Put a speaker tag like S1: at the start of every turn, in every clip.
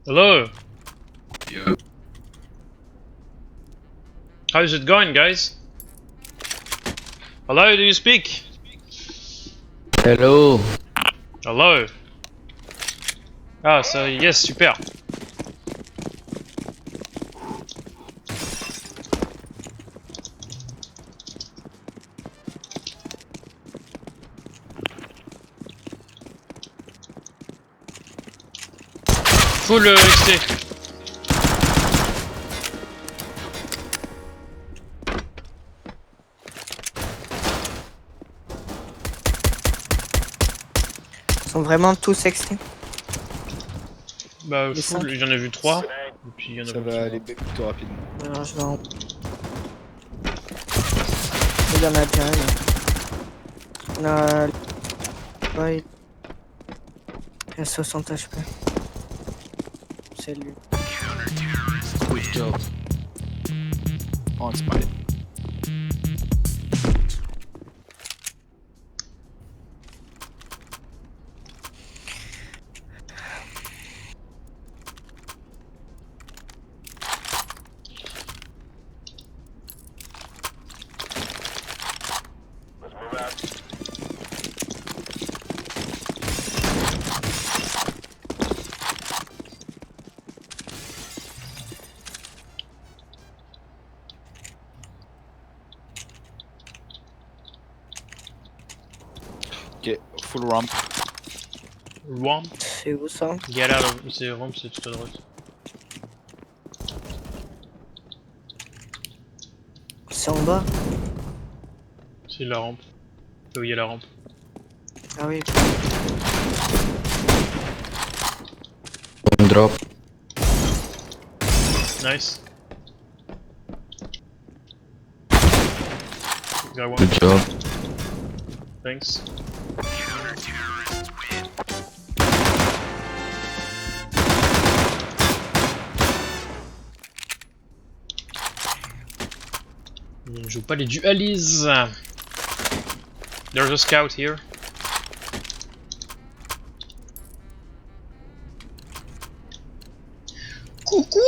S1: Hello.
S2: Yo.
S1: How is it going, guys? Hello, do you speak?
S3: Hello.
S1: Hello. Ah, ça, yes, super. Full XT.
S4: Ils sont vraiment tous extraits.
S1: Bah,
S4: Les
S1: full,
S4: cinq.
S1: j'en ai vu 3. Et puis il y en a
S2: Ça va aller plutôt rapidement.
S4: Alors je vais en... Il y en a déjà un. On a... Ouais, il a 60 HP. C'est lui.
S2: Good job. On spotted. Ok, full ramp.
S1: Ramp.
S4: C'est où ça?
S1: Get out of... C'est ramp, c'est tout à droite.
S4: C'est en bas?
S1: C'est la rampe. Là où il y a la rampe.
S4: Ah oui.
S3: One drop.
S1: Nice. Got one.
S3: Good job.
S1: Thanks. On ne joue pas les dualises. There's a scout here. Coucou.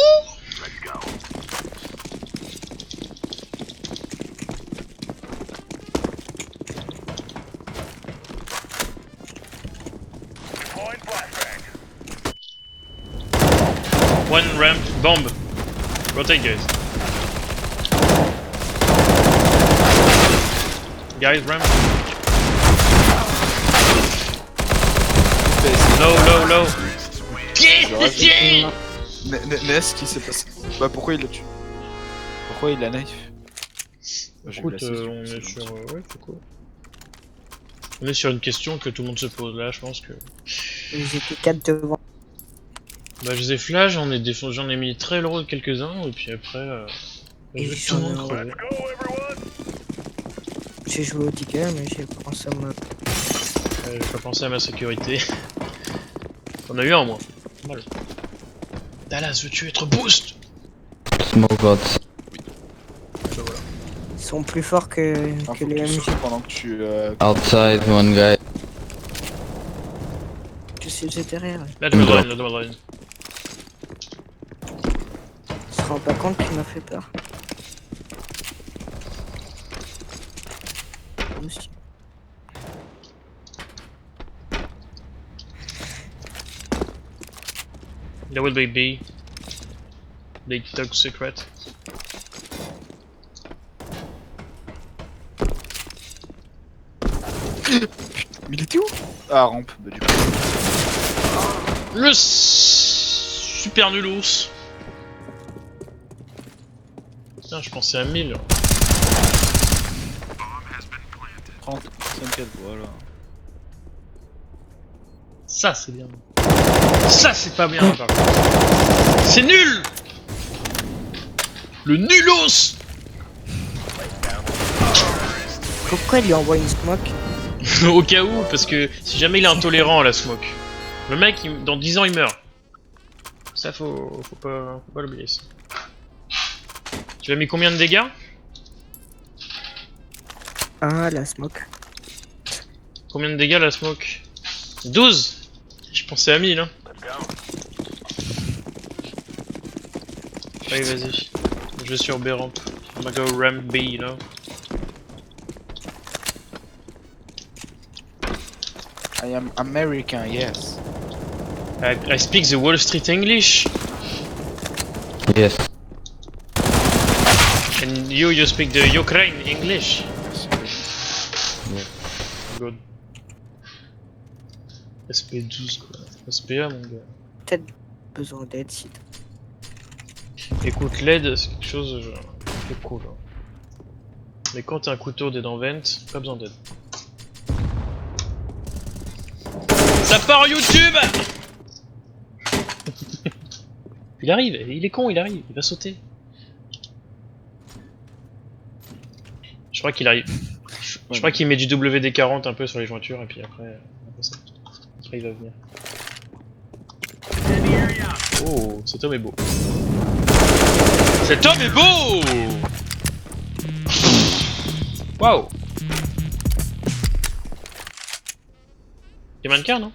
S1: One ramp bomb. Rotate, guys. Guys, ramp. Low, low.
S2: Ness, qui s'est passé? Bah pourquoi il l'a tué? Pourquoi il a knife? J'ai
S1: Écoute,
S2: glacé,
S1: on
S2: c'est
S1: est sur...
S2: bon.
S1: ouais, c'est cool. On est sur une question que tout le monde se pose là, je pense que...
S4: Ils étaient 4 devant.
S1: Bah je les ai flash, j'en ai mis très lourd quelques-uns, et puis après...
S4: Et
S1: je vais
S4: j'en
S1: tout le
S4: ai
S1: monde crever.
S4: J'ai joué au ticket, mais j'ai pensé à me...
S1: J'ai pas pensé à ma sécurité. On a eu un, moi. Pas mal. Dallas, veux-tu être boost?
S3: Smoke out.
S1: Bah voilà.
S4: Ils sont plus forts que
S2: Faut
S4: les
S2: tu
S4: MG.
S2: sautes pendant que tu...
S3: Outside, one guy.
S4: Je sais, j'ai derrière.
S1: Là, double line, là, double line.
S4: Il se rend pas compte qu'il m'a fait peur. Aussi.
S1: There will be B. Big top secret.
S2: Mais il était où? Ah, rampe, bah du coup.
S1: Le super nulos. Putain, je pensais à 1000.
S2: 30, 54, voilà.
S1: Ça, c'est bien. Ça, c'est pas bien, par contre. C'est nul! Le nulos!
S4: Pourquoi il lui envoie une smoke?
S1: Au cas où, parce que si jamais il est intolérant à la smoke. Le mec, dans 10 ans, il meurt. Ça, faut pas l'oublier, ça. Tu as mis combien de dégâts?
S4: Ah, la smoke.
S1: Combien de dégâts la smoke? 12. Je pensais à 1000, hein. Allez, vas-y. Je vais sur B ramp. On va go ramp B, you know.
S2: I am American, yes.
S1: I speak the Wall Street English.
S3: Yes.
S1: And you speak the Ukraine English. Good. SP12 quoi. SPA mon gars.
S4: Peut-être besoin d'aide si
S1: Écoute, l'aide c'est quelque chose de cool. Hein. Mais quand t'as un couteau des dents vent, pas besoin d'aide. Ça part YouTube. Il arrive, il est con, il arrive, il va sauter. Je crois qu'il arrive. Je crois qu'il met du WD-40 un peu sur les jointures et puis après il va venir. Oh, cet homme est beau. Cet homme est beau. Waouh. T'es mannequin non?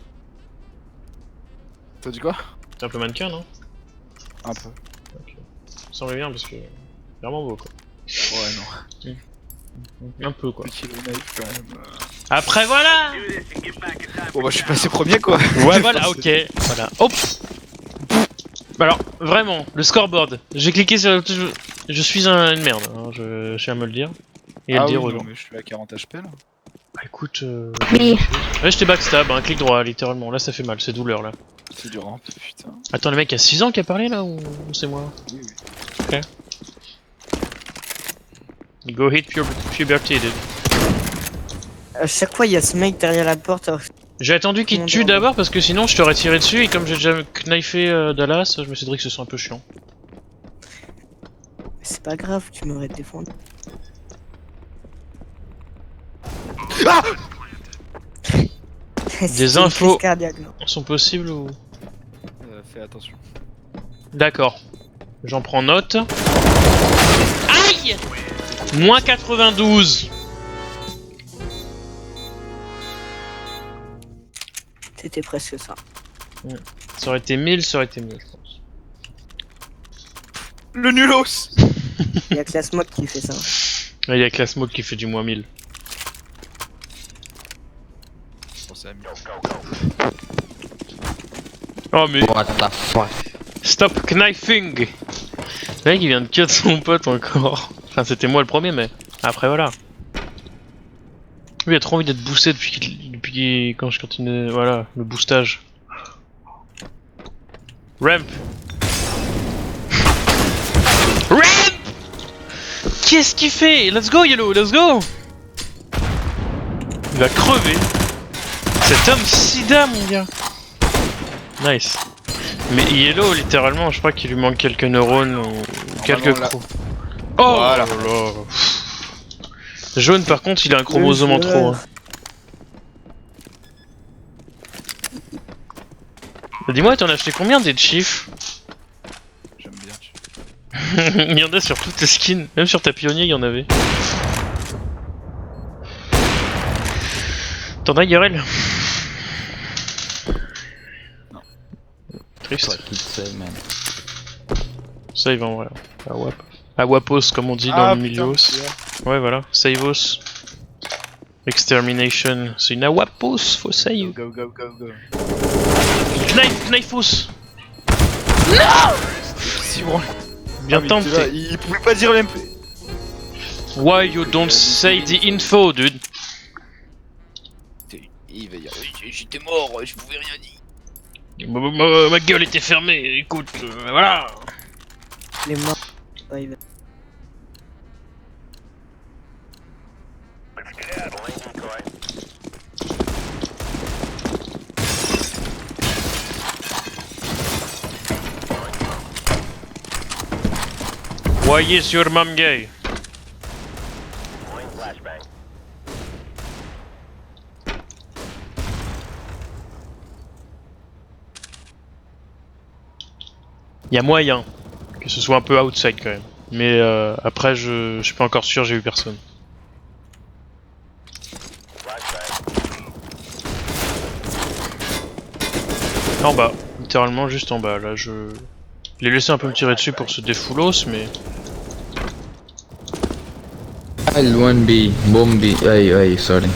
S2: T'as dit quoi?
S1: T'es un peu mannequin non?
S2: Un peu.
S1: Ok. Ça semble bien parce que... Vraiment beau quoi.
S2: Ouais, non.
S1: Un peu quoi.
S2: Petit naïf quand même.
S1: Après voilà.
S2: Bon bah je suis passé premier quoi.
S1: Ouais voilà, ok. Voilà. Hop. Alors, vraiment, le scoreboard. J'ai cliqué sur... Je suis une merde, hein, je tiens à me le dire. Et à le dire aux
S2: non,
S1: gens.
S2: mais je suis à 40 HP là.
S1: Bah écoute...
S4: Oui.
S1: Ouais, je t'ai backstab, un clic droit, littéralement. Là, ça fait mal, c'est douleur, là.
S2: C'est du ramp, putain.
S1: Attends, le mec a 6 ans qui a parlé, là, ou c'est moi?
S2: Oui, oui.
S1: Go hit puberty, dude.
S4: À chaque fois, il y a ce mec derrière la porte. Alors...
S1: J'ai attendu qu'il te tue d'abord, parce que sinon, je t'aurais tiré dessus, et comme j'ai déjà knifé Dallas, je me suis dit que ce soit un peu chiant.
S4: C'est pas grave, tu m'aurais défendu.
S2: Ah
S1: Des infos
S4: cardiaque, non.
S1: sont possibles ou...
S2: Fais attention.
S1: D'accord. J'en prends note. Aïe! Moins 92.
S4: C'était presque ça.
S1: Ça aurait été 1000, ça aurait été mieux, je pense.
S2: Le nulos.
S4: Il y a que la smoke qui fait ça.
S1: Il y a que la smoke qui fait du moins 1000.
S2: Bon, c'est
S1: Oh mais...
S3: What the fuck?
S1: Stop knifing! Le mec il vient de cut son pote encore. Enfin c'était moi le premier mais... Après voilà. Lui il a trop envie d'être boosté depuis quand je continue... Voilà, le boostage. Ramp! Ramp! Qu'est-ce qu'il fait? Let's go Yellow, let's go! Il va crever. Cet homme sida mon gars. Nice. Mais Yellow littéralement je crois qu'il lui manque quelques neurones ou quelques
S2: là.
S1: crocs. Oh
S2: Voilà.
S1: là là. Jaune par contre il a un chromosome en trop. Hein. Dis-moi t'en as acheté combien des chiffres?
S2: J'aime bien.
S1: Il y en a sur toutes tes skins, même sur ta pionnier il y en avait. T'en as Garel?
S2: Non.
S1: Triste.
S3: Fuck it, say, man.
S1: Save en vrai. À Wapos comme on dit dans le milieu. Ouais voilà, Saveos. Extermination. C'est une Awapos, faut save.
S2: Go, go, go, go.
S1: Knifeos.
S2: Si bon.
S1: Bien
S2: Ah,
S1: tenté.
S2: là, il pouvait pas dire l'MP.
S1: Why you don't say the info, dude?
S2: Il va dire j'étais mort, je pouvais rien dire.
S1: Ma gueule était fermée, écoute, voilà.
S4: Les morts. Ouais, il va-
S1: Why is your mom gay? Il y a moyen que ce soit un peu outside quand même. Mais après je suis pas encore sûr, j'ai vu personne. En bas, littéralement juste en bas, là je Je l'ai laissé un peu me tirer dessus pour se défoulos, mais...
S3: L1B, bomb B. Ay, sorry.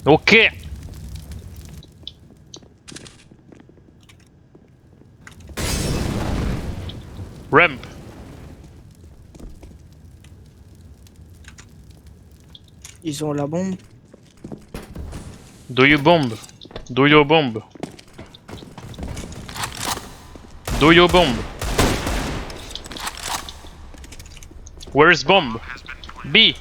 S1: Ok. Ramp.
S4: Ils ont la bombe.
S1: Do you bomb? Do you bomb? Do you bomb? Where is bomb? B.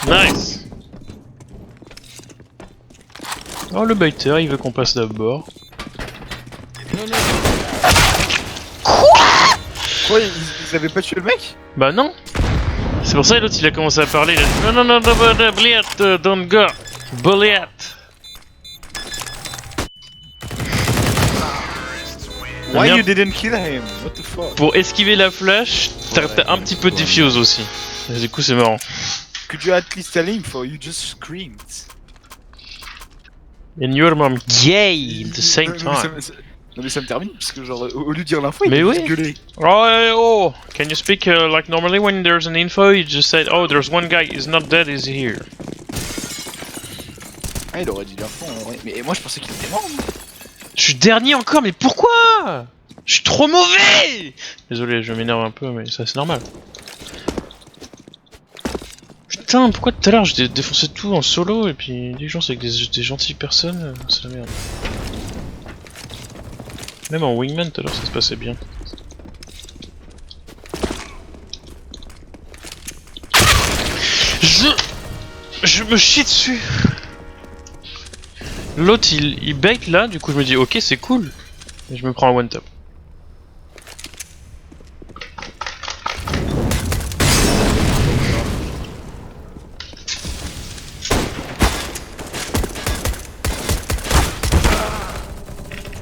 S1: Nice. Oh le baiter, il veut qu'on passe d'abord.
S2: Quoi, ils avaient pas tué le mec?
S1: Bah non. C'est pour ça que l'autre il a commencé à parler. Il a dit, non, bullet, don't go. Bullet.
S2: Why
S1: Bien.
S2: you didn't kill him? What the fuck?
S1: Pour esquiver la flash, t'as un petit peu de diffuse aussi. Et du coup c'est marrant.
S2: Could you at least tell him for you just screamed?
S1: And your mom gay at the same
S2: Non, mais
S1: time.
S2: non mais ça me termine parce que genre au lieu de dire l'info,
S1: Mais
S2: il
S1: oui.
S2: a gueulé.
S1: Oh, can you speak like normally when there's an info? You just said, oh, there's one guy, he's not dead, he's here.
S2: Ah il aurait dit l'info en vrai. Mais moi je pensais qu'il était mort.
S1: Je suis dernier encore, mais pourquoi? Je suis trop mauvais! Désolé, je m'énerve un peu, mais ça c'est normal. Putain, pourquoi tout à l'heure j'ai défoncé tout en solo et puis les gens c'est avec des gentilles personnes, c'est la merde. Même en wingman tout à l'heure ça se passait bien. Je me chie dessus. L'autre il bait là, du coup je me dis ok c'est cool. Et je me prends un one tap.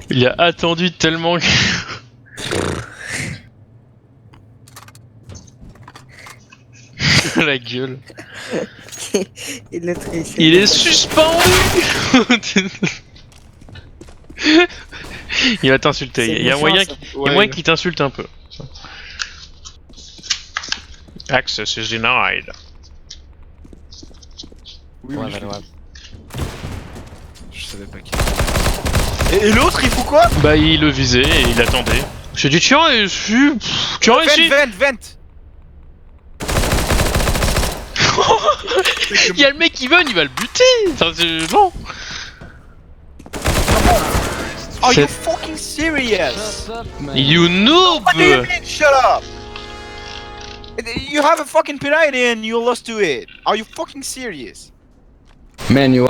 S1: Il a attendu tellement que... La gueule.
S4: Il est triché.
S1: Il est suspendu. Il va t'insulter. Il y a moyen qu'il t'insulte un peu. Access is denied.
S2: Oui,
S3: Ouais,
S2: oui,
S3: ouais.
S2: je savais pas qui. Et l'autre il fout quoi?
S1: Bah il le visait et il attendait. J'ai dit tiens ici. Tiens ici.
S2: Vent.
S1: Il y a le mec qui veut, il va le buter. Enfin, non.
S2: Are you
S1: C'est-
S2: fucking serious?
S3: Shut up, man.
S1: You noob.
S2: What do you mean shut up? You have a fucking penalty and you lost to it. Are you fucking serious?
S3: Man, you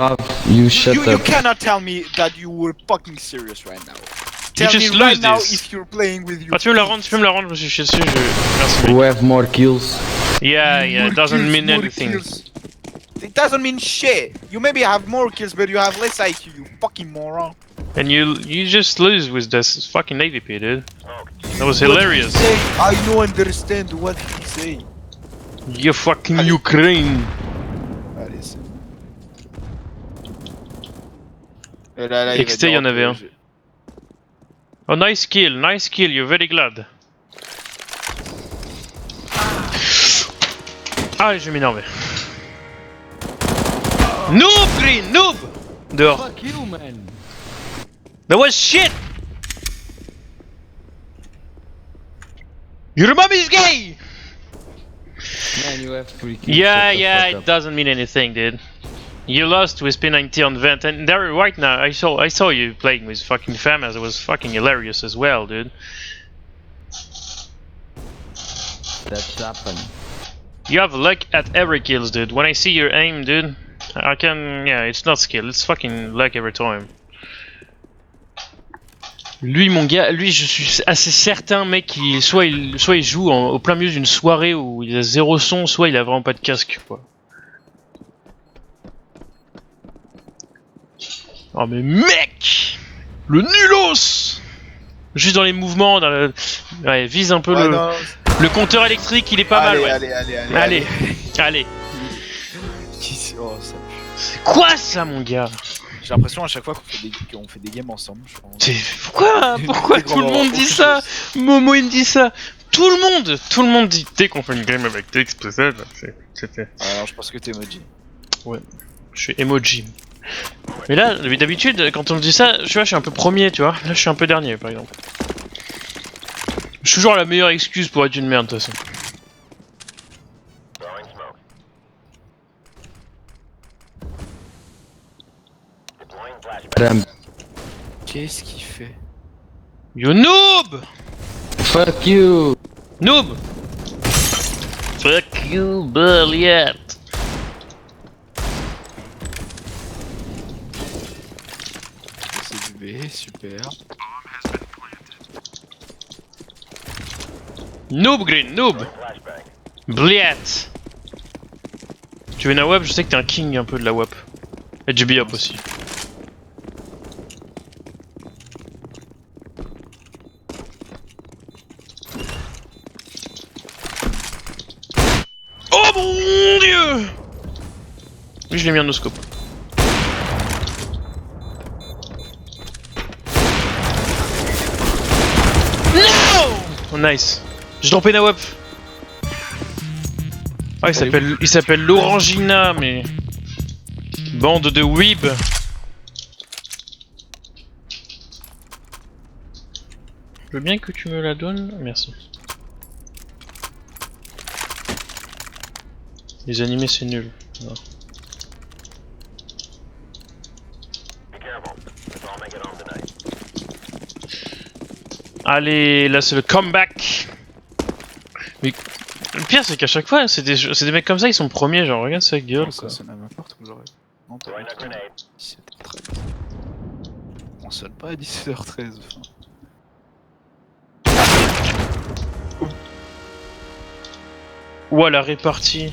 S3: shut
S2: You
S3: up.
S2: cannot tell me that you were fucking serious right now.
S1: You
S2: Tell me
S1: just
S2: right
S1: lose
S2: now
S1: this.
S2: if you're playing with your
S1: Ah tu peux me la rendre, je me suis chié dessus, Merci mec.
S3: Who have more kills?
S1: Yeah,
S2: More
S1: doesn't
S2: kills,
S1: mean
S2: more
S1: anything.
S2: kills. It doesn't mean shit. You maybe have more kills, but you have less IQ, you fucking moron.
S1: And you just lose with this fucking AVP, dude. That was
S2: What
S1: hilarious.
S2: did he say? I don't understand what he say.
S1: You fucking Ukraine.
S2: Allez, c'est... Et là, il va
S1: XT,
S2: dire,
S1: il y en avait un.
S2: je-
S1: Oh nice kill, you're very glad. Ah, je vais m'énerver. Noob, Green, noob! Dehors.
S3: Fuck you, man.
S1: That was shit! Your mom is gay!
S3: Man, you have 3 kills.
S1: Yeah,
S3: shut the
S1: yeah,
S3: fuck
S1: it
S3: up.
S1: doesn't mean anything, dude. You lost with P90 on Vent, and there right now, I saw you playing with fucking FAMAS, it was fucking hilarious as well, dude.
S3: That's happened.
S1: You have luck at every kills, dude. When I see your aim, dude, I can... Yeah, it's not skill, it's fucking luck every time. Lui, mon gars, lui, je suis assez certain, mec, soit il joue au plein milieu d'une soirée où il a zéro son, soit il a vraiment pas de casque, quoi. Oh mais mec! Le nulos! Juste dans les mouvements, dans le... Ouais, vise un peu
S2: Ouais,
S1: le...
S2: non,
S1: Le compteur électrique, il est pas mal,
S2: allez,
S1: ouais.
S2: allez.
S1: Allez.
S2: Oh, ça pue.
S1: C'est quoi ça, mon gars?
S2: J'ai l'impression à chaque fois qu'on fait des games ensemble. Je crois.
S1: Pourquoi tout le monde dit ça? Momo il me dit ça. Tout le monde dit dès qu'on fait une game avec TXPZ, c'était.
S2: Alors je pense que t'es emoji.
S1: Je suis emoji. Mais là, d'habitude, quand on me dit ça, je suis un peu premier, tu vois. Là, je suis un peu dernier, par exemple. Je suis toujours la meilleure excuse pour être une merde, de toute façon.
S3: Damn.
S2: Qu'est-ce qu'il fait?
S1: Yo noob!
S3: Fuck you!
S1: Noob! Fuck you, Bulliet!
S2: C'est du B, super.
S1: Noob Green, noob! Bliat! Tu veux une AWP? Je sais que t'es un king un peu de la WAP. Et du B-up aussi. Oh mon dieu! Oui, je l'ai mis en no-scope. No! Oh nice. J'ai droppé une AWP. Ah, il s'appelle l'Orangina, mais... Bande de weeb. Je veux bien que tu me la donnes, merci. Les animés c'est nul. Non. Allez, là c'est le comeback. Mais le pire c'est qu'à chaque fois c'est des mecs comme ça, ils sont premiers, genre regarde sa gueule quoi.
S2: Ça n'importe où j'aurais. Non, t'as 17h13. On sonne pas à 17h13. Enfin.
S1: Ouah la répartie.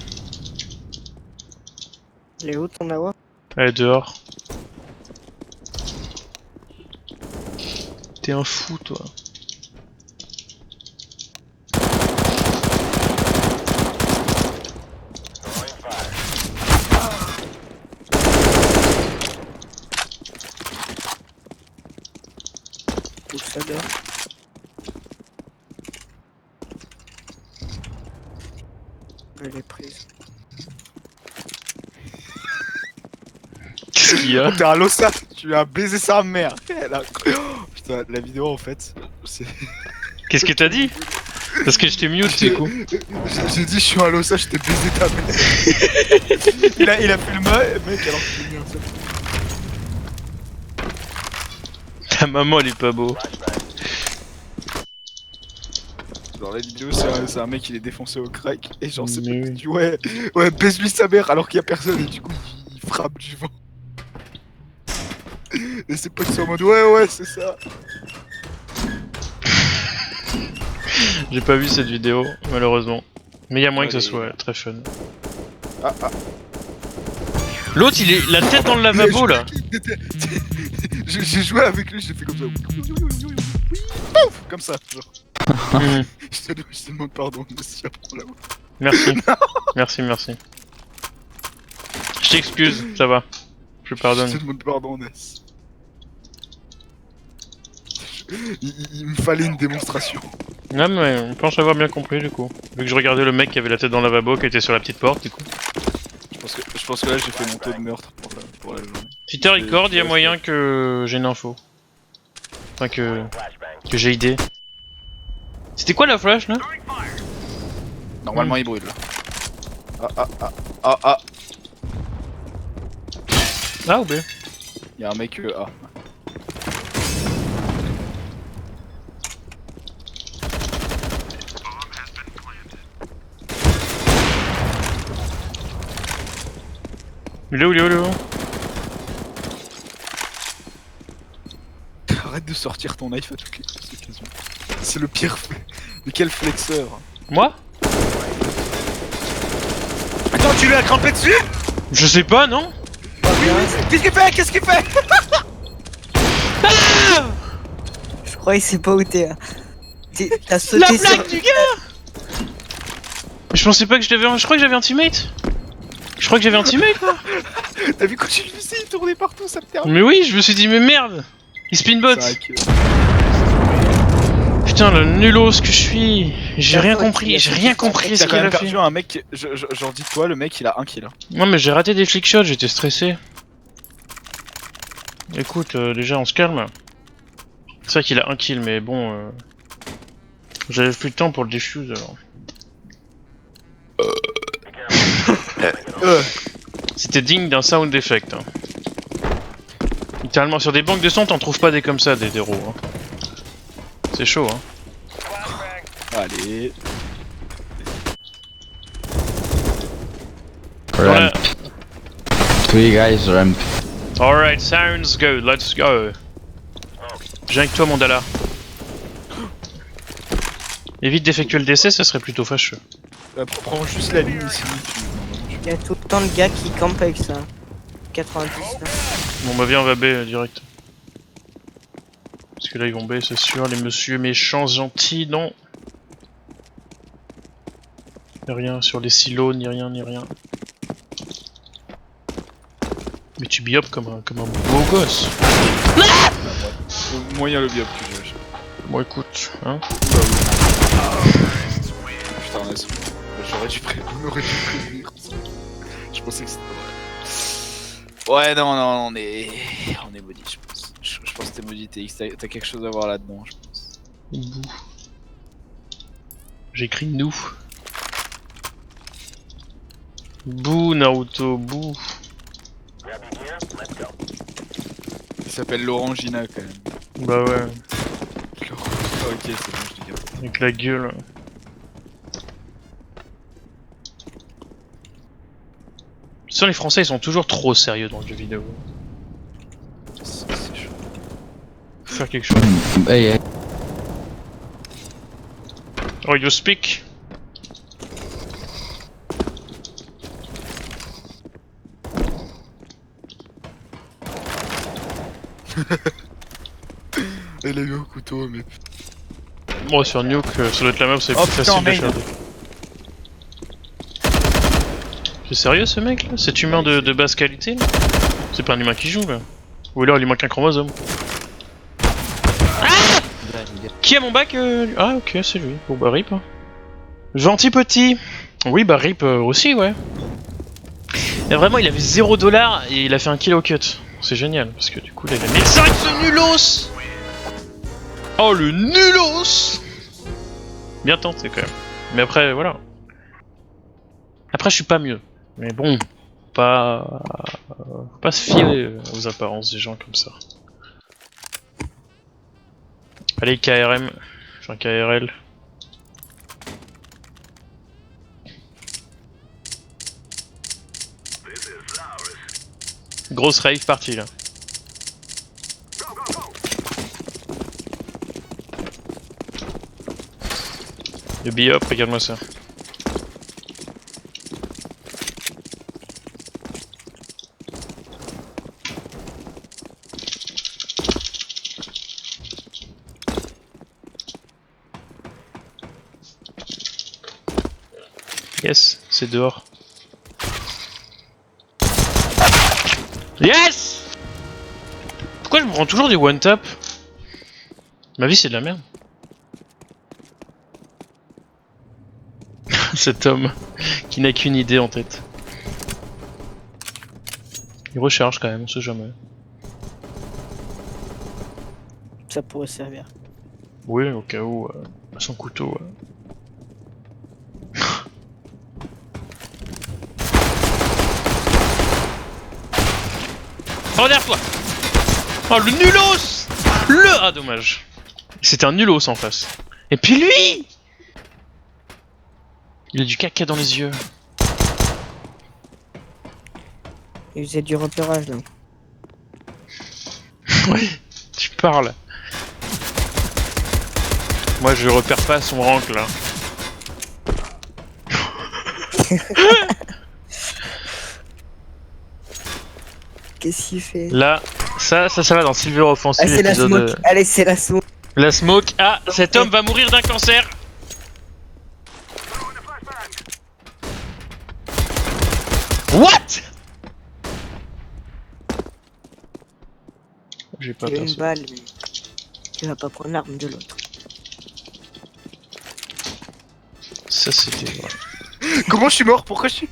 S4: Il est où ton awa?
S1: Elle est dehors. T'es un fou toi.
S4: Où ça dort? Elle est prise.
S1: Qu'est-ce qu'il y a?
S2: T'es un losa, tu lui as baisé sa mère. Elle a... Oh, putain, la vidéo en fait, c'est...
S1: Qu'est-ce que t'as dit? Parce que je t'ai mute du coup.
S2: J'ai dit je suis un losa, je t'ai baisé ta mère. il a fait le mec alors que je t'ai mis un seul.
S1: Ta maman elle est pas beau.
S2: Genre la vidéo c'est un mec il est défoncé au crack et genre c'est
S1: Mais
S2: pas
S1: oui.
S2: dit ouais baise-lui sa mère alors qu'il y a personne et du coup il frappe du vent. Et c'est pas que c'est en mode ouais c'est ça.
S1: J'ai pas vu cette vidéo malheureusement. Mais il y a moyen
S2: Ouais,
S1: que ce
S2: mais-
S1: soit très fun.
S2: Ah.
S1: L'autre il est la tête dans le lavabo là.
S2: J'ai joué avec lui, j'ai fait comme ça. Pouf comme ça, genre.
S1: Mhm.
S2: Je te demande pardon, monsieur, pour la voix.
S1: Merci. Merci. Je t'excuse, ça va. Je
S2: Je
S1: pardonne.
S2: te demande pardon, Ness. Il me fallait une démonstration.
S1: Non mais je pense avoir bien compris du coup. Vu que je regardais le mec qui avait la tête dans le lavabo qui était sur la petite porte du coup.
S2: Je pense que là j'ai fait mon taux de meurtre pour la journée.
S1: Si t'es record, il y a moyen que j'ai une info. Enfin que j'ai idée. C'était quoi la flash là?
S2: Normalement il brûle là. Ah.
S1: A ou B?
S2: Y'a un mec A.
S1: Il est où?
S2: Arrête de sortir ton knife à toutes les occasions. C'est le pire. Mais quel flexeur.
S1: Moi?
S2: Attends, tu lui as crampé dessus?
S1: Je sais pas, non?
S2: Qu'est-ce qu'il fait?
S4: Je crois qu'il sait pas où t'es. T'as sauté
S1: La
S4: sur...
S1: blague du gars! Je pensais pas que je l'avais. Je crois que j'avais un teammate. Je crois que j'avais un teammate là.
S2: T'as vu quand j'ai vu ça, il tournait partout, ça me termine.
S1: Mais oui, je me suis dit, mais merde. Il spinbot.
S2: C'est vrai que-
S1: Putain, le nulos que je suis. J'ai
S4: La
S1: rien
S4: faute, il
S1: compris,
S4: a
S1: j'ai
S4: fait
S1: rien
S4: tout ça.
S1: compris
S2: T'as
S1: ce
S2: quand
S1: qu'il
S2: même
S1: a fait.
S2: perdu un mec, genre dis-toi, le mec il a 1 kill.
S1: Non mais j'ai raté des flick shots, j'étais stressé. Écoute, déjà on se calme. C'est vrai qu'il a 1 kill, mais bon... J'avais plus de temps pour le defuse alors. C'était digne d'un sound effect. Hein. Littéralement, sur des banques de son, t'en trouves pas des comme ça, des héros. Hein. C'est chaud, hein.
S2: Allez.
S1: Voilà.
S3: Ramp. 3 guys ramp.
S1: Alright, sounds good, let's go. J'ai avec toi, mon Dala. Évite d'effectuer le décès, ça serait plutôt fâcheux.
S2: Prends juste la ligne ici.
S4: Il y a tout le temps de gars qui campent avec ça. 90 là.
S1: Bon bah viens, on va B direct. Parce que là ils vont B, c'est sûr, les messieurs méchants, gentils, non. Y'a rien sur les silos, ni rien, ni rien. Mais tu biopes comme un beau gosse.
S2: Moyen le biop que j'ai.
S1: Bon écoute, hein.
S2: Putain, laisse. J'aurais dû prévenir. Je pensais que c'était vrai. Ouais, non, on est maudit, je pense. Je pense que t'es maudit, TX. T'as quelque chose à voir là-dedans, je pense.
S1: Bouh. J'écris nous. Bouh Naruto, bouh.
S2: Il s'appelle Laurent Gina quand même.
S1: Bah ouais,
S2: Laurent. Ok, c'est bon, je te garde.
S1: avec la gueule. Sans les Français, ils sont toujours trop sérieux dans le jeu vidéo.
S2: C'est chaud.
S1: Faut faire quelque chose.
S3: Hey, hey.
S1: Oh, you speak.
S2: Elle a eu un couteau, mais.
S1: Moi sur Nuke, ça doit être la map, c'est
S2: Oh,
S1: plus
S2: putain,
S1: facile de
S2: main.
S1: faire. C'est sérieux ce mec là? Cet humain de basse qualité là? C'est pas un humain qui joue là. Ou alors il lui manque un chromosome. Ah! Qui a mon bac Ah ok, c'est lui. Bon bah rip. Hein. Gentil petit. Oui bah rip aussi ouais. Et vraiment il avait 0$ et il a fait un kill au cut. C'est génial parce que du coup là il a mis 5 ce nulos. Oh le nulos. Bien tenté quand même. Mais après voilà. Après je suis pas mieux. Mais bon, faut pas se fier aux apparences des gens comme ça. Allez KRM, enfin KRL. Grosse rave party là. Le biop, regarde-moi ça. Yes, c'est dehors. Yes! Pourquoi je me prends toujours des one-tap? Ma vie c'est de la merde. Cet homme qui n'a qu'une idée en tête. Il recharge quand même, on sait jamais.
S4: Ça pourrait servir.
S1: Oui, au cas où, son couteau. Oh derrière toi! Oh le nulos! Ah dommage. C'était un nulos en face. Et puis lui! Il a du caca dans les yeux.
S4: Il faisait du repérage là.
S1: Oui, tu parles. Moi je repère pas son rank là.
S4: Qu'est-ce qu'il fait?
S1: Là, ça va dans Silver Offensive.
S4: Ah c'est la
S1: épisode,
S4: smoke. Allez c'est la smoke.
S1: La smoke. Ah, cet homme va mourir d'un cancer. What? J'ai pas
S4: Il y a une
S1: percé.
S4: balle, mais tu vas pas prendre l'arme de l'autre.
S1: Ça c'était... ouais.
S2: Comment je suis mort? Pourquoi je suis...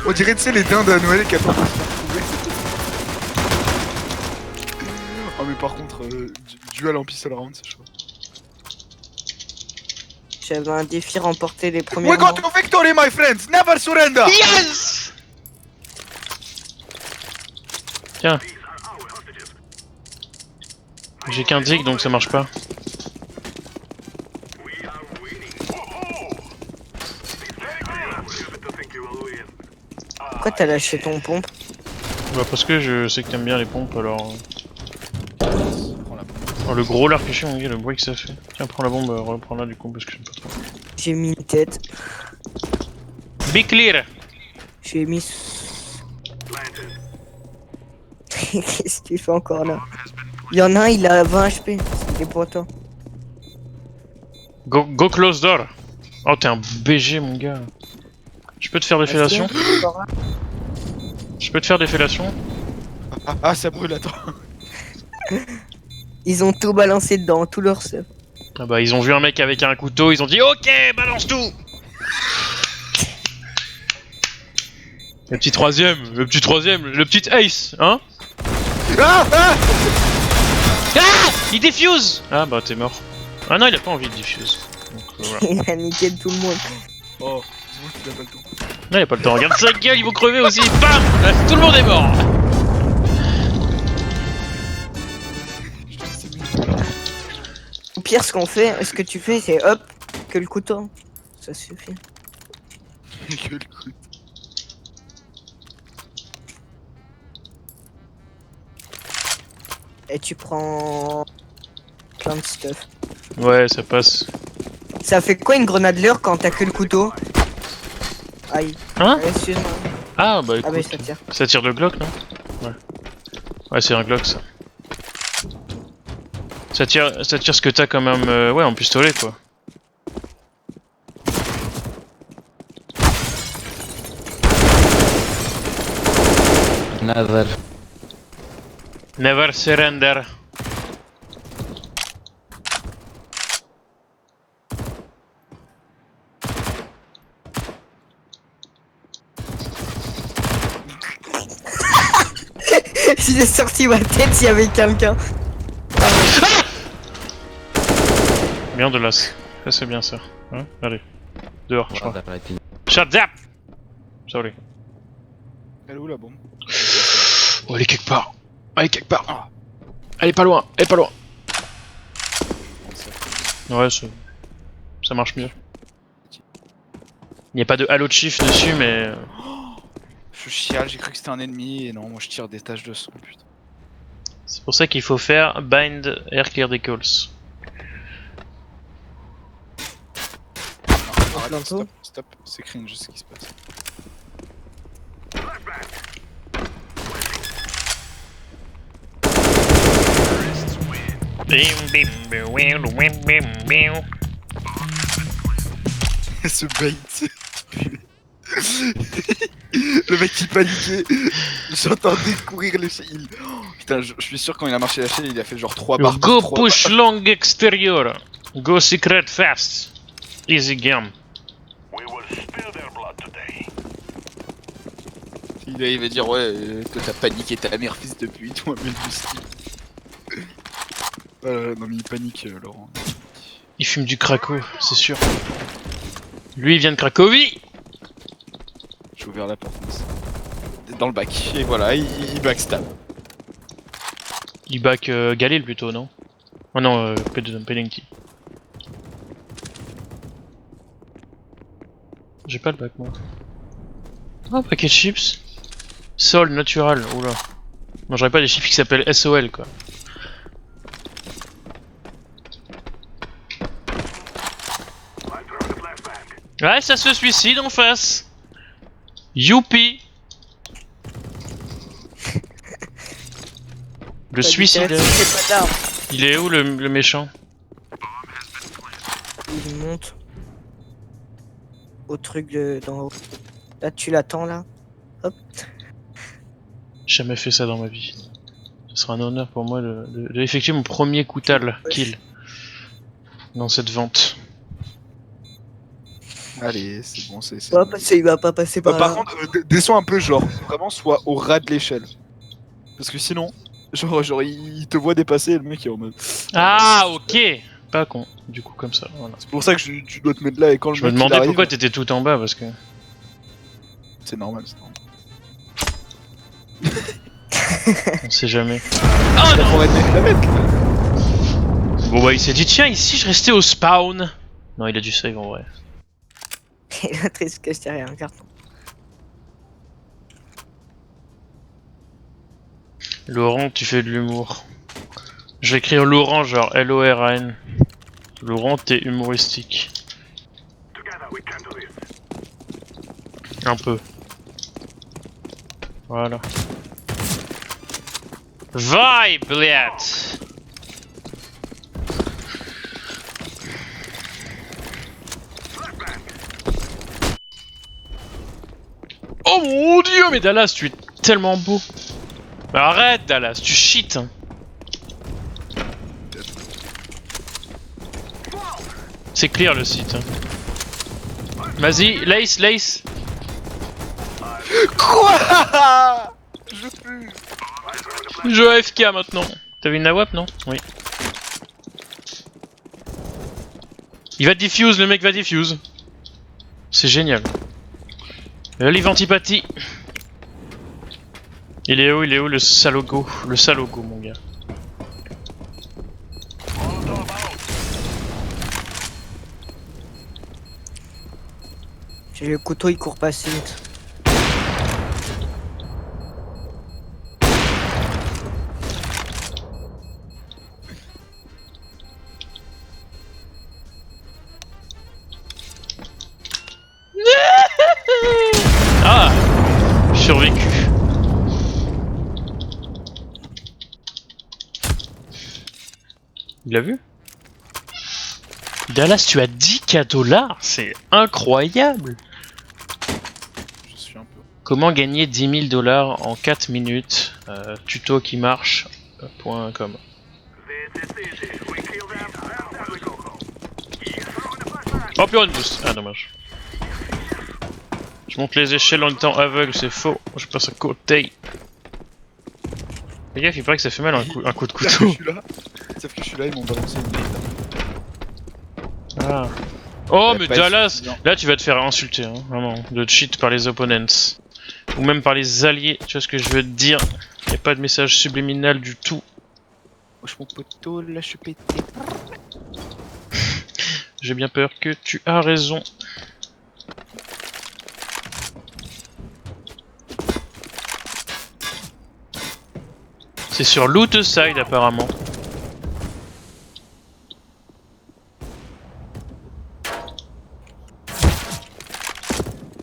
S2: On dirait, tu sais, les dindes à Noël qui attendent de se faire trouver. Oh mais par contre, duel en pistol round, c'est chaud.
S4: J'avais un défi remporté les premiers
S2: We got
S4: rounds.
S2: to victory, my friends! Never surrender!
S1: Yes! Tiens. J'ai qu'un dig donc ça marche pas.
S4: Pourquoi t'as lâché ton pompe?
S1: Bah parce que je sais que t'aimes bien les pompes alors...
S2: Prends la bombe.
S1: Oh, le gros larc mon gars, le bruit que ça fait. Tiens prends la bombe, reprends-la du coup parce que j'aime pas trop.
S4: J'ai mis une tête.
S1: Be clear!
S4: J'ai mis... Qu'est-ce que tu fais encore là? Il y en a un, il a 20 HP. C'est pour toi.
S1: Go close door! Oh t'es un BG mon gars. Je peux te faire des fellations? Je peux te faire des fellations?
S2: Ah, ça brûle, attends.
S4: Ils ont tout balancé dedans, tout leur stuff.
S1: Ah bah ils ont vu un mec avec un couteau, ils ont dit OK, balance tout! Le petit troisième, le petit ace, hein?
S2: Ah, ah,
S1: Ah! Il défuse! Ah bah t'es mort. Ah non il a pas envie de diffuse. Donc voilà.
S4: Il a niqué tout le monde.
S2: oh, dis-moi qu'il a pas le temps.
S1: Non il a pas le temps, regarde sa gueule, ils vont crever aussi, bam! Tout le monde est mort!
S4: Au pire, ce que tu fais, c'est hop, que le couteau. Ça suffit.
S2: Que le coup.
S4: Et tu prends plein de stuff.
S1: Ouais ça passe.
S4: Ça fait quoi une grenade leurre quand t'as que le couteau? Aïe.
S1: Hein?
S4: Excuse-moi.
S1: Ah bah
S4: Ah bah
S1: écoute,
S4: ça tire.
S1: ça tire de Glock non? Ouais. Ouais c'est un Glock ça. Ça tire ce que t'as quand même, ouais en pistolet quoi.
S3: Another.
S1: Never surrender.
S4: J'ai sorti ma tête s'il y avait quelqu'un.
S1: Bien de l'as. Ça c'est bien ça. Hein allez. Dehors je crois.
S3: Another, I think.
S1: Shut up! Sorry.
S2: Elle est où la bombe?
S1: Oh elle est quelque part. Elle est quelque part. Ah. Elle est pas loin. Elle est pas loin. Ouais ça marche mieux. Il n'y a pas de Halo Chief dessus mais...
S2: Je chiale, j'ai cru que c'était un ennemi et non, moi je tire des taches de sang, putain.
S1: C'est pour ça qu'il faut faire Bind Air Clear Decals.
S2: Non, arrête,
S4: bientôt.
S2: stop, stop, c'est cringe ce qui se passe. Ce bait. Le mec qui paniquait. J'entendais courir les chaînes. Oh, putain, je suis sûr quand il a marché la chaîne, il a fait genre 3 barres.
S1: Go
S2: par 3
S1: push long exterior. Go secret fast. Easy game.
S2: Il va dire ouais, que t'as paniqué ta mère fils de pute, moi bien du style. Non mais il panique Laurent.
S1: Il fume du Krakow, c'est sûr. Lui il vient de Cracovie.
S2: J'ai ouvert la porte. Dans le bac. Et voilà, il backstab.
S1: Il back Galil plutôt, non? Oh non, Pelinki. J'ai pas le bac moi. Ah, paquet de chips. Sol natural, oula. Moi j'aurais pas des chips qui s'appellent SOL quoi. Ouais, ça se suicide en face. Youpi. Le suicide.
S4: C'est pas d'arme.
S1: Il est où le méchant?
S4: Il monte au truc de d'en haut. Là tu l'attends là. Hop.
S1: Jamais fait ça dans ma vie. Ce sera un honneur pour moi d'effectuer mon premier Koutal kill dans cette vente.
S2: Allez, c'est bon, c'est.
S4: Il va pas passer par là.
S2: Par contre, descends un peu, genre, vraiment, soit au ras de l'échelle. Parce que sinon, genre, il te voit dépasser et le mec est en mode.
S1: Ah, ok. Pas con. Du coup, comme ça, voilà.
S2: C'est pour ça que tu dois te mettre là et quand
S1: Je
S2: le
S1: me
S2: mec
S1: demandais
S2: arrive,
S1: pourquoi t'étais tout en bas, parce que...
S2: C'est normal, c'est normal.
S1: On sait jamais.
S2: Ah non, on va la mettre.
S1: Bon bah il s'est dit tiens ici je restais au spawn. Non il a du save en vrai.
S4: Et l'autre il se cache derrière un carton.
S1: Laurent tu fais de l'humour. Je vais écrire Laurent genre L-O-R-A-N. Laurent t'es humoristique. Un peu. Voilà. Vibe, bliat. Oh mon dieu, mais Dallas, tu es tellement beau. Mais arrête, Dallas, tu cheats. Hein. C'est clear le site. Hein. Vas-y, Lace.
S2: Quoi? Je pue.
S1: Je AFK maintenant. T'as vu une nawap, non? Oui. Il va diffuse, le mec va diffuse. C'est génial. Live antipathie. Il est où le salogo? Le salogo, mon gars.
S4: J'ai le couteau, il court pas assez vite.
S1: Ah! Survécu. Il l'a vu? Dallas, tu as 10K $, c'est incroyable!
S2: Je suis un peu.
S1: Comment gagner 10 000 $ en 4 minutes? Tuto qui marche. .com. Oh purée de boost! Ah dommage. Je monte les échelles en étant aveugle, c'est faux. Je passe à côté. Les gars, il paraît que ça fait mal un coup de couteau.
S2: Sauf que je suis là, ils m'ont balancé une grille.
S1: Ah. Oh
S2: Ouais,
S1: mais
S2: pas
S1: Dallas,
S2: suffisant.
S1: là tu vas te faire insulter, hein, vraiment, de cheat par les opponents. Ou même par les alliés, tu vois ce que je veux te dire. Y'a pas de message subliminal du tout.
S2: Wesh mon poteau, là je suis pété.
S1: J'ai bien peur que tu as raison. C'est sur Loot Side apparemment.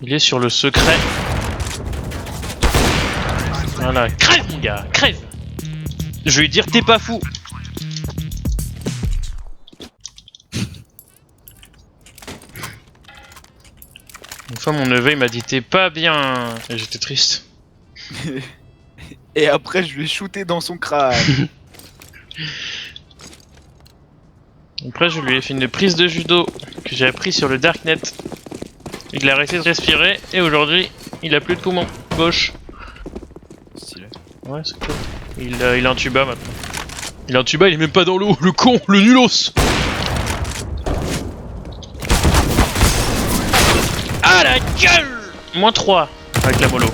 S1: Il est sur le secret. Voilà, crève mon gars, crève. Je vais lui dire t'es pas fou. Une fois mon neveu il m'a dit t'es pas bien et j'étais triste.
S2: Et après je lui ai shooté dans son crâne.
S1: Après je lui ai fait une prise de judo que j'ai appris sur le Darknet. Il a arrêté de respirer et aujourd'hui il a plus de poumon gauche.
S2: Stylé.
S1: Ouais c'est cool. Il a un tuba maintenant. Il a un tuba, il est même pas dans l'eau, le con, le nulos. Ah la gueule. Moins 3 avec la mollo.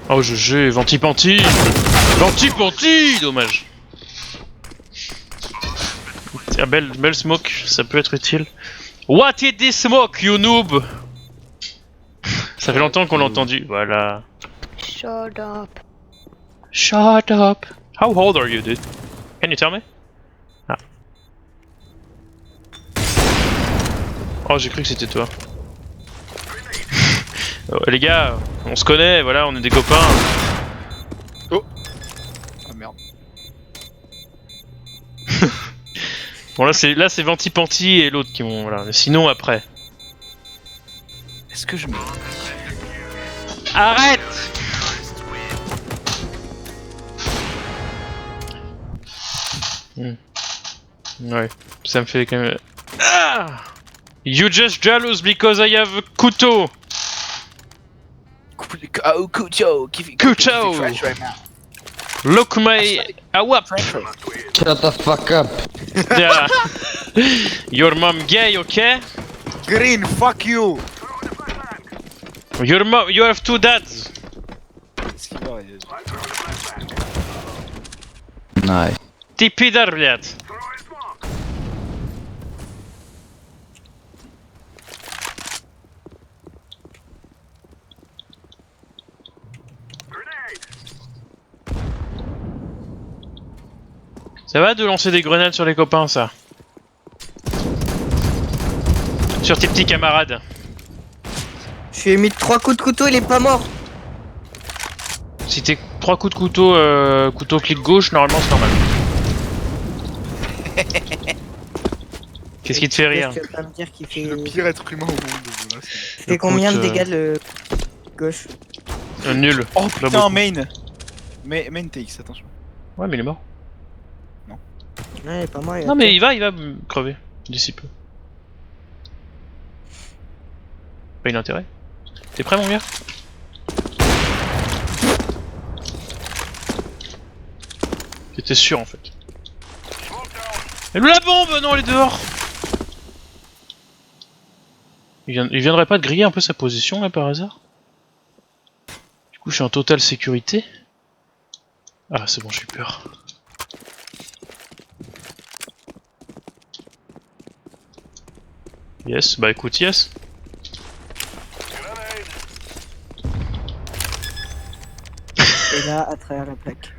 S1: Oh GG, Ventipanti. Ventipanti. Dommage. Tiens, belle smoke, ça peut être utile. What is this smoke, you noob? Ça fait longtemps qu'on l'a entendu, voilà.
S5: Shut up.
S1: Shut up. How old are you, dude? Can you tell me? Ah. Oh, j'ai cru que c'était toi. Les gars, on se connaît, voilà, on est des copains.
S2: Ah merde.
S1: Bon là c'est Ventipanti et l'autre qui m'ont voilà. Mais sinon après.
S2: Est-ce que je me...
S1: Arrête! Ouais, ça me fait quand même... Ah! You just jealous because I have a couteau!
S2: Couteau!
S1: Couteau! Look my... Awap!
S3: Shut the fuck up.
S1: Yeah. Your mom gay, okay?
S2: Green, fuck you!
S1: Your mom... You have two dads!
S2: Qu'est-ce qu'il va,
S3: Nice.
S1: Ты пидор, блядь! Ça va de lancer des grenades sur les copains, ça? Sur tes petits camarades.
S4: Je lui ai mis 3 coups de couteau, il est pas mort.
S1: Si t'es 3 coups de couteau, couteau clic gauche, normalement c'est normal. Qu'est-ce qui te fait rire?
S4: Tu vas pas me dire qu'il fait...
S2: Le pire être humain au monde. Voilà,
S4: Il fait combien de
S1: Écoute,
S4: dégâts le gauche?
S1: Nul.
S2: oh
S1: Pas
S2: putain,
S1: beaucoup.
S2: main TX, attention.
S1: Ouais, mais il est mort.
S4: Ouais, il est pas mort.
S1: Non, mais il va crever d'ici peu. Pas une intérêt. T'es prêt, mon gars? J'étais sûr en fait. Et la bombe! Non, elle est dehors! Il viendrait pas de griller un peu sa position là par hasard? Du coup, je suis en totale sécurité. Ah, c'est bon, j'ai eu peur. Yes, bah écoute, yes.
S4: Et là, à travers la plaque.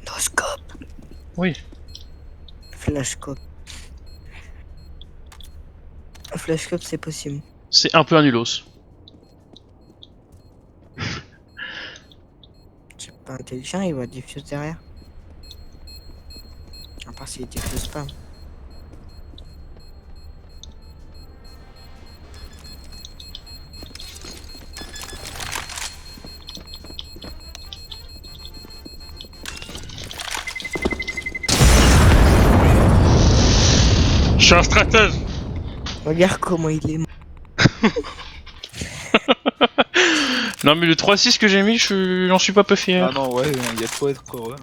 S4: Noscope.
S1: Oui.
S4: Flashcope. Un flashcope, c'est possible.
S1: C'est un peu un nulos.
S4: C'est pas intelligent, il va diffuse derrière. À part s'il diffuse pas.
S1: Je suis un stratège.
S4: Regarde comment il est.
S1: Non mais le 3-6 que j'ai mis, j'en suis pas peu fier.
S2: Ah non, ouais, il y a de quoi être heureux.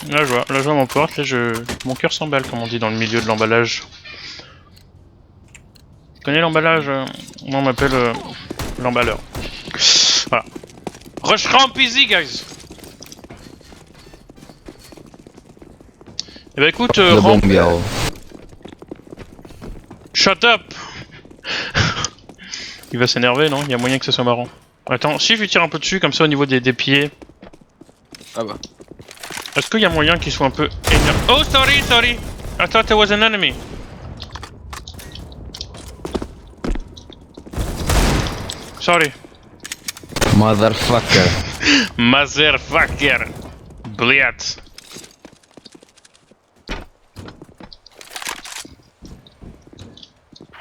S1: Là je vois mon porte, là mon cœur s'emballe comme on dit dans le milieu de l'emballage. Tu connais l'emballage? Moi on m'appelle l'emballeur. Voilà. Rush ramp easy guys. Eh bah écoute,
S3: Le
S1: ramp...
S3: bon gars.
S1: Shut up. Il va s'énerver, non? Il y a moyen que ce soit marrant. Attends, si je lui tire un peu dessus, comme ça au niveau des pieds.
S2: Ah bah.
S1: Est-ce qu'il y a moyen qu'il soit un peu énervé? Oh, sorry! I thought there was an enemy. Sorry.
S3: Motherfucker.
S1: Motherfucker. Блядь.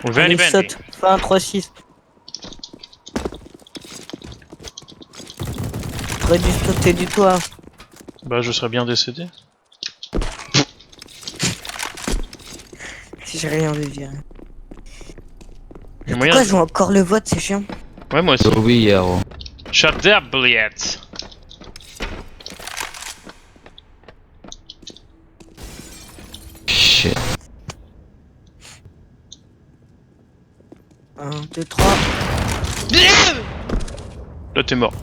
S1: Very
S4: Allez,
S1: bendy.
S4: saute. Fais un 3-6. T'aurais dû sauter du toit.
S1: Bah, je serais bien décédé.
S4: Si j'ai rien de dire.
S1: Il y a moyen.
S4: Pourquoi je joue encore le vote, c'est chiant.
S1: Ouais, moi aussi.
S3: Oui, héros.
S1: Shut up, блядь.
S3: Shit.
S4: 1, 2, 3.
S1: Là, t'es mort.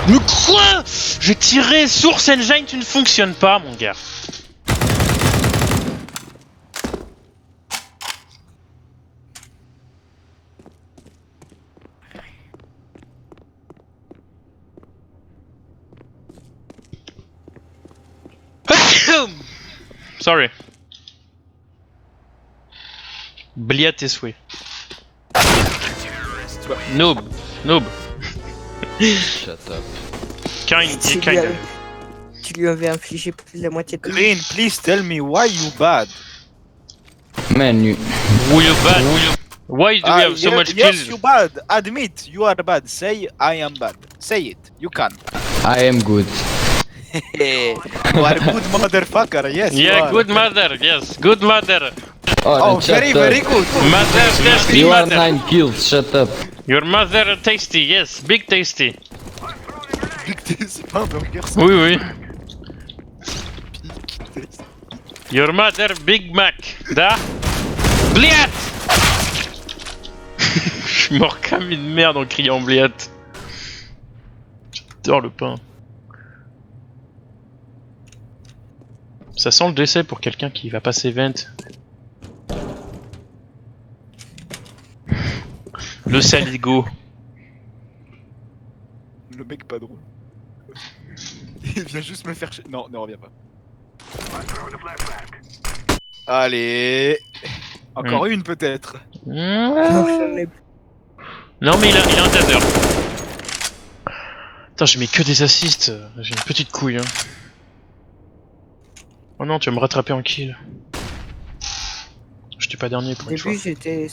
S1: Mais quoi? J'ai tiré Source Engine, tu ne fonctionnes pas, mon gars. Sorry. Bliat tes souhaits. Noob.
S3: Shut up.
S4: Tu lui avais infligé plus de la moitié de
S2: Green, please tell me why you bad.
S3: Man, you...
S1: Will you bad? Why do we have so much
S2: yes,
S1: kills?
S2: you bad. Admit you are bad. Say I am bad. Say it. You can.
S3: I am good.
S2: You are good motherfucker. Yes. you
S1: Yeah,
S2: are.
S1: good mother, yes, good mother.
S2: Oh,
S3: shut
S2: very
S3: up.
S2: very good.
S1: Mother, tasty
S3: You are
S1: mother.
S3: 9 kills, shut up.
S1: Your mother tasty, yes, big tasty.
S2: C'est pas un burger. ça.
S1: Oui, oui. Your mother, Big Mac. Da. Bliat. Je suis mort comme une merde en criant Bliat. J'adore le pain. Ça sent le décès pour quelqu'un qui va passer vent. Le saligo.
S2: Le mec pas drôle. Il vient juste me faire chier. Non, ne reviens pas. Allez. Encore une peut-être.
S4: Non, j'en ai plus.
S1: Non mais il a un taser. Putain, je mets que des assists. J'ai une petite couille. Hein. Oh non, tu vas me rattraper en kill. Je t'ai pas dernier pour
S4: Au
S1: une fois.
S4: début, j'étais.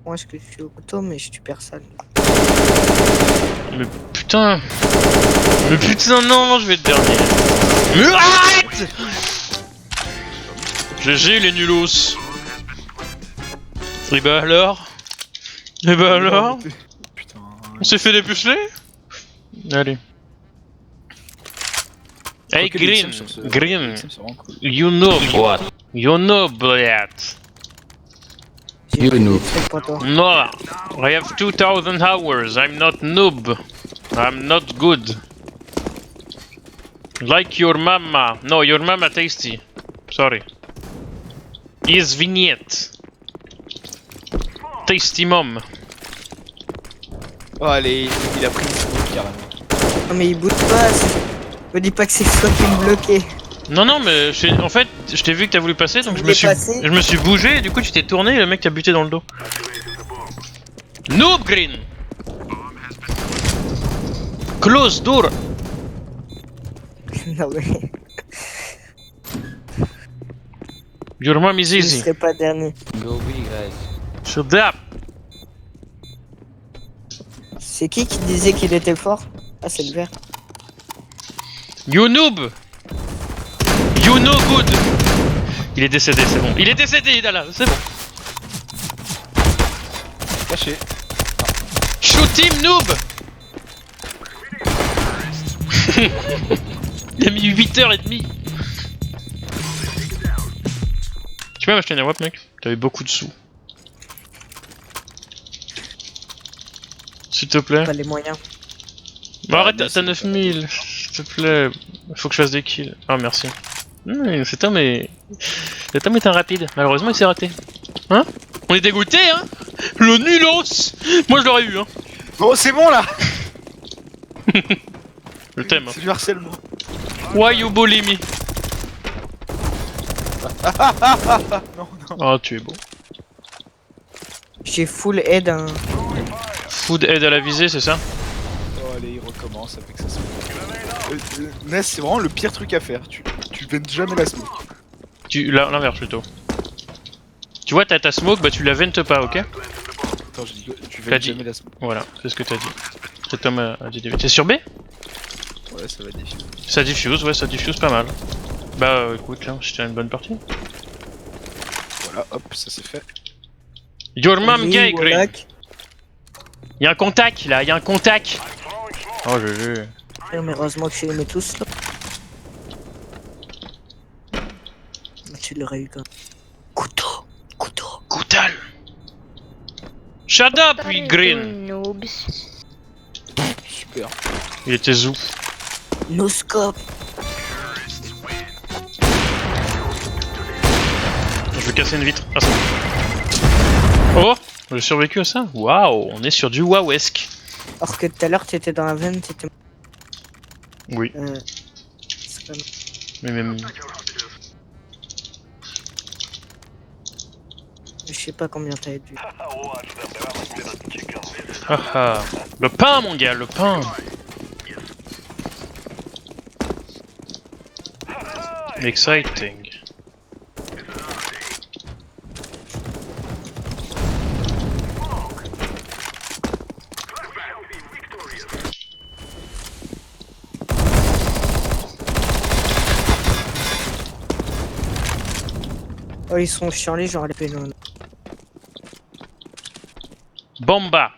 S4: Moi, je suis au couteau, mais je suis personne.
S1: Mais putain. Mais putain, non, je vais être dernier. Mais arrête. GG les nulos. Et bah alors. Et bah alors.
S2: Putain.
S1: On s'est fait dépuceler. Allez. Hey
S2: Quoique les
S1: Green,
S2: Sims sur ce-
S1: Green,
S2: les Sims, c'est vraiment cool.
S1: you know what? You know Bliat.
S4: J'ai
S3: You
S4: fait
S3: know.
S4: des trucs pour toi.
S1: No, I have 2000 hours. I'm not noob. I'm not good. Like your mama. No, your mama tasty. Sorry. Is vignette. Tasty mom.
S2: Oh, allez, il a pris une smoke carrément.
S4: Non, mais il bouge pas. Me dis pas que c'est toi qui me bloquais.
S1: Non, non, mais en fait, je t'ai vu que t'as voulu passer, donc
S4: Tu voulais passer
S1: je me suis bougé et du coup tu t'es tourné et le mec t'a buté dans le dos. Noob Green. Close door.
S4: Non, mais
S1: Your mom is
S4: je
S1: easy.
S4: serai pas dernier.
S3: Go B, guys.
S1: Shut up.
S4: C'est qui disait qu'il était fort? Ah, c'est le vert.
S1: You noob. You no good. Il est décédé, c'est bon. Il est décédé, Idala, c'est bon.
S2: Caché.
S1: Shoot him, noob. Il a mis 8h30. Tu peux m'acheter une AWP, mec? T'avais beaucoup de sous. S'il te plaît.
S4: Pas les moyens.
S1: Bah arrête,
S2: merci,
S1: t'as 9000. S'il te plaît. Faut que je fasse des kills. Ah, merci. Cet homme est un rapide. Malheureusement, il s'est raté. Hein? On est dégoûté, hein? Le nulos! Moi, je l'aurais eu, hein.
S2: Bon, c'est bon là.
S1: Je t'aime. Hein.
S2: C'est du harcèlement.
S1: Why you bully me?
S2: Non, non.
S1: Oh, tu es beau.
S4: J'ai full aide. Hein.
S1: Food aide à la visée, c'est ça?
S2: Oh, allez, il recommence avec sa smoke. Ness, c'est vraiment le pire truc à faire. Tu ventes jamais la smoke.
S1: L'inverse plutôt. Tu vois, t'as ta smoke, bah tu la ventes pas, ok?
S2: Attends, je dis que tu
S1: T'as
S2: ventes
S1: dit.
S2: jamais la smoke.
S1: Voilà, c'est ce que t'as dit. Cet homme a dit des bêtises. T'es sur B?
S2: Ouais, ça va difficile.
S1: Ça diffuse, ouais, ça diffuse pas mal. Bah écoute, là, c'était une bonne partie.
S2: Voilà, hop, ça c'est fait.
S1: Your mom
S4: Oui,
S1: gay,
S4: voilà.
S1: Green. Y'a un contact là, y'a un contact. Oh, GG.
S4: Mais heureusement que je les mets tous là. Tu l'aurais eu quand même. Couteau. Couteau.
S1: Coutal. Shut up, we Green.
S5: Noobs.
S2: Super.
S1: Il était zou.
S4: No scope.
S1: Je vais casser une vitre. Ah, c'est bon. Oh, j'ai survécu à ça. Waouh, on est sur du wowesque.
S4: Alors que tout à l'heure t'étais dans la veine, t'étais.
S1: Oui,
S4: C'est pas mal.
S1: mais même.
S4: Je sais pas combien t'as dû.
S1: Ah ah. Le pain, mon gars, le pain. Exciting.
S4: Oh, ils sont chiants les gens, les pélos.
S1: Bomba.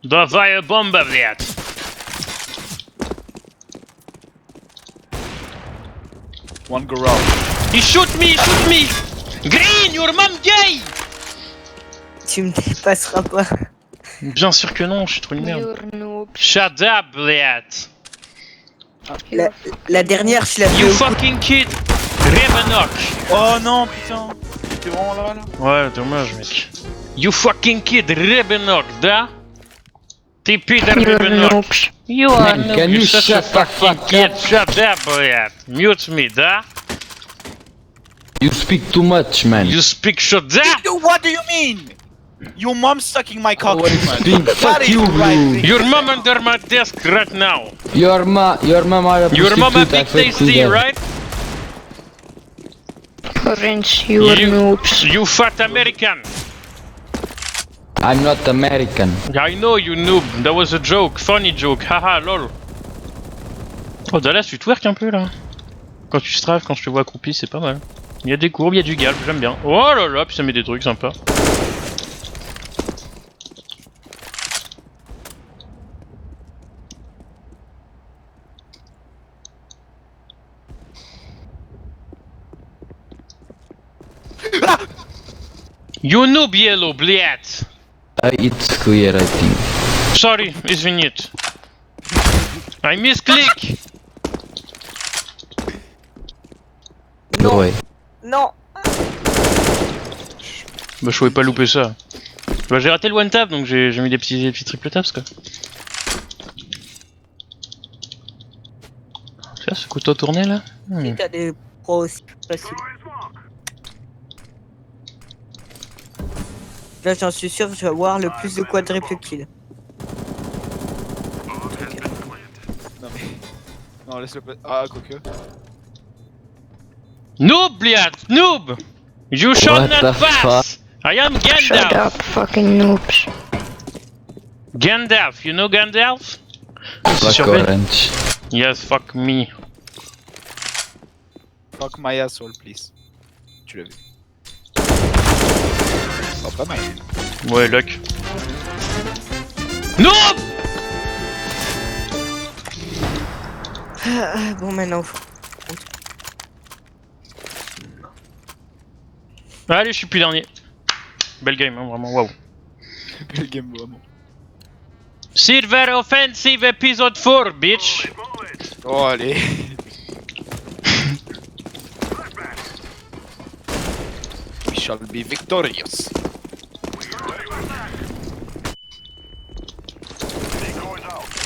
S1: Давай бомба, блядь.
S2: One go round.
S1: He shoot me, Green, your mom gay.
S4: Tu me dépasseras pas.
S1: Bien sûr que non, je suis trop une merde. Shut up, блядь.
S4: La dernière, je l'ai
S1: You
S4: vu.
S1: fucking kid. Revenok.
S2: Oh non, putain. T'es vraiment là, là?
S1: Ouais, dommage, mec. You fucking kid, Revenok, да? Ты пидор, Revenok. You are
S3: Man,
S1: noob,
S3: can you
S1: such a
S3: shut the
S1: fucking
S3: fuck
S1: kid.
S3: up?
S1: Shut up, блядь. Mute me, да?
S3: You speak too much, man.
S1: You speak shut up.
S2: What do you mean? Your mom's sucking my cock,
S3: What is
S2: man.
S3: speak?
S2: That
S3: Fuck
S2: is
S3: you,
S2: right
S3: Blue.
S2: thing.
S1: Your mom under my desk right now.
S3: Your mom are a
S1: Your mom a
S3: prostitute, I
S1: big
S3: fuck with
S1: tasty,
S3: her.
S1: right?
S5: Orange, you are noobs.
S1: You fat American.
S3: I'm not American.
S1: I know you noob. That was a joke, funny joke. Haha, lol. Oh Dallas, tu twerk un peu là. Quand tu straves, quand je te vois accroupi, c'est pas mal. Il y a des courbes, il y a du galp, j'aime bien. Oh là là, puis ça met des trucs sympas. You noob yellow, блядь.
S3: It's clear, I think.
S1: Sorry, извините. I misclick.
S3: Go away.
S4: Non.
S1: Bah je pouvais pas louper ça. Bah j'ai raté le one tap donc j'ai mis des petits triple taps quoi. Ça ce couteau tourné là.
S4: Si t'as des pros aussi faciles. Là, j'en suis sûr, je vais avoir le plus de quadruple kill.
S2: Non mais... Non, laisse-le pas... Ah, quoique.
S1: Noob блядь, noob. You should
S3: What
S1: not
S3: the
S1: pass. I am
S5: Shut
S1: Gandalf.
S5: up, fucking noobs.
S1: Gandalf, you know Gandalf?
S3: Fuck
S1: sur B.
S3: orange.
S1: Yes, fuck me.
S2: Fuck my asshole, please. Tu l'as vu. Oh, pas mal.
S1: Ouais, luck. Noob.
S4: Bon, maintenant.
S1: Allez, je suis plus dernier. Belle game, hein, vraiment, waouh.
S2: Quel game, vraiment.
S1: Silver Offensive Episode 4, bitch.
S2: Oh, allez. We shall be victorious.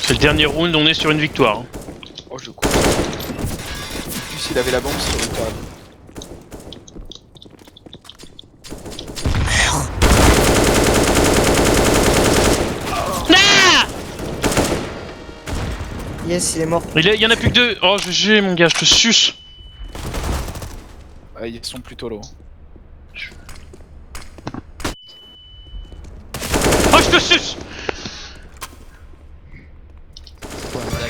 S1: C'est le dernier round, on est sur une victoire. Hein.
S2: Oh, je cours. En plus, il avait la bombe sur le table.
S1: Ah
S4: Yes, il est mort.
S1: il y en a plus que deux. Oh, GG, mon gars, je te suce.
S2: Ah, ils sont plutôt low.
S1: Oh, je te suce.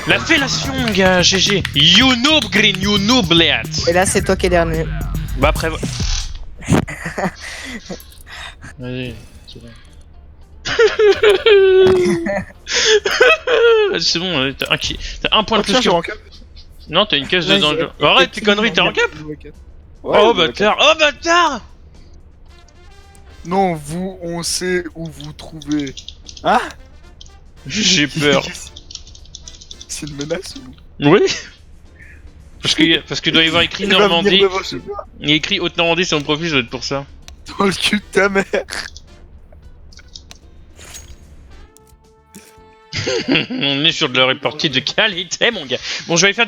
S1: La fellation, mon gars, GG. You noob, Green, you noob, bled.
S4: Et là, c'est toi qui es dernier.
S1: Bah après... Vas-y, c'est bon. C'est bon, t'as un point de plus que... Non, t'as une caisse de
S4: Ouais,
S1: danger.
S4: j'ai-
S1: Arrête tes conneries, t'es en cap.
S2: Ouais,
S1: Oh bâtard, oh bâtard.
S2: Non, vous, on sait où vous trouvez. Hein?
S1: J'ai peur.
S2: C'est une menace ou...
S1: Oui. Parce que doit y avoir écrit
S2: Il va venir
S1: Normandie.
S2: devant chez moi,
S1: Il y a écrit Haute-Normandie sur mon profil, ça doit être pour ça.
S2: dans le cul de ta mère.
S1: On est sur de la répartie de qualité, mon gars. Bon, je vais aller faire